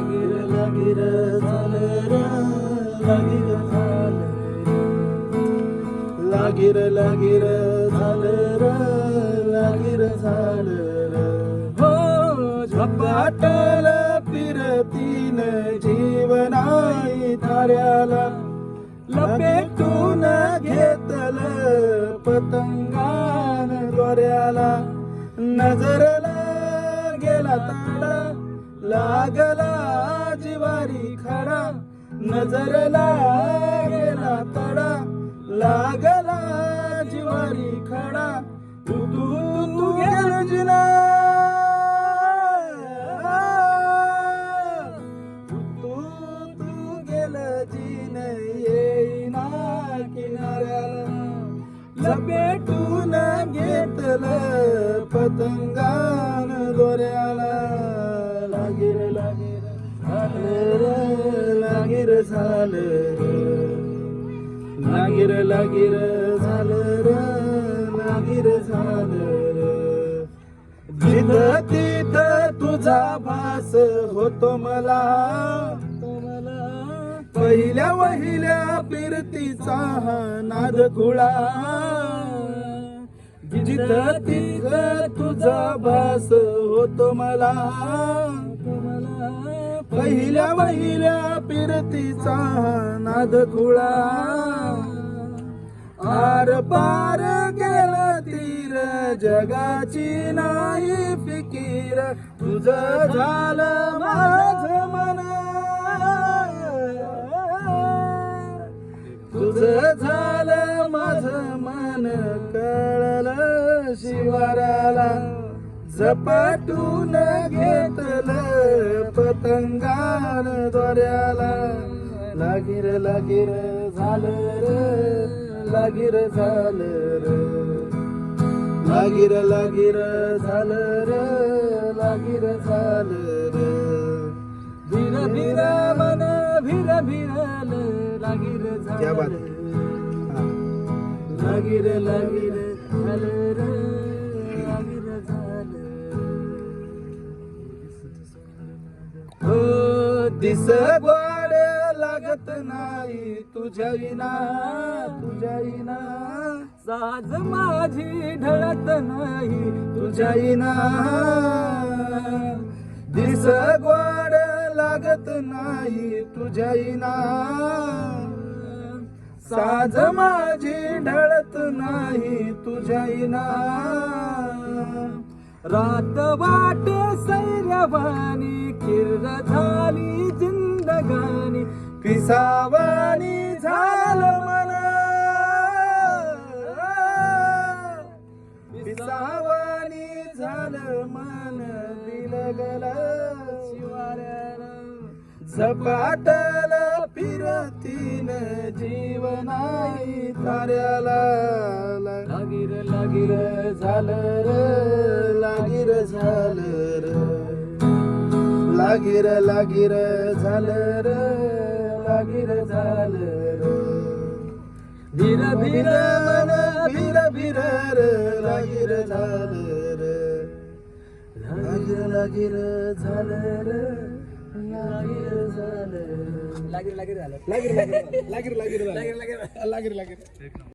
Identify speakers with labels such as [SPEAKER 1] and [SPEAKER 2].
[SPEAKER 1] लागिर लागिर झालं र लागिर झालं लागिर लागिर झालं र लागिर झालं र हो झपाटल फिरतीन जीवनाई ताऱ्याला लपेटून घेतलं पतंगान दोऱ्याला नजरला गेला ताडा लागला जिवारी खडा नजरला गेला तडा लागला जिवारी खडा तू गेल जिना तू गेल जिन येईना किनाऱ्याला लपेटून घेतलं पतंगान दोऱ्याला लागिर लागिर झालं र लागिर झालं लागिर लागिर झालं र लागिर झालं जिथं तिथं तुझा भास होतो मला पहिल्या वहिल्या फिरतीचा नाद खुळा जिथं तिथं तुझा भास होतो मला पहिल्या वहिल्या फिरतीचा नाद खुळा आर पार गेला तीर जगाची नाही फिकीर तुझं झालं माझं मन तुझं झालं माझं मन कळलं शिवाराला झपाटून घेतलं पतंगान दोऱ्याला लागिर लागिर झालं र लागिर झालं र लागिर लागिर झालं र लागिर झालं र भिर भिर मन भिर भिरल लागिर झालं लागिर लागिर झालं र लागिर झालं हो दिस गोड लागत नाही तुझ्या विना साज माझी ढळत नाही तुझ्या विना दिस गोड लागत नाही तुझ्या विना साज माझी ढळत नाही तुझ्या विना रात वाट सैरवानी किर्र झाली जिंदगानी पिसावानी झालं मन पिसावानी झालं मन दिलगला शिवाऱ्याला झपाटल फिरतीन जीवनाई ताऱ्याला लागिर लागिर झालं र लागिर झालं र लागिर लागिर झालं र लागिर झालं र भिर भिर मन भिर भिर र लागिर झालं र लागिर लागिर झालं र लागिर झालं लागिर लागिर झालं लागिर लागिर लागिर लागिर लागिर लागिर लागिर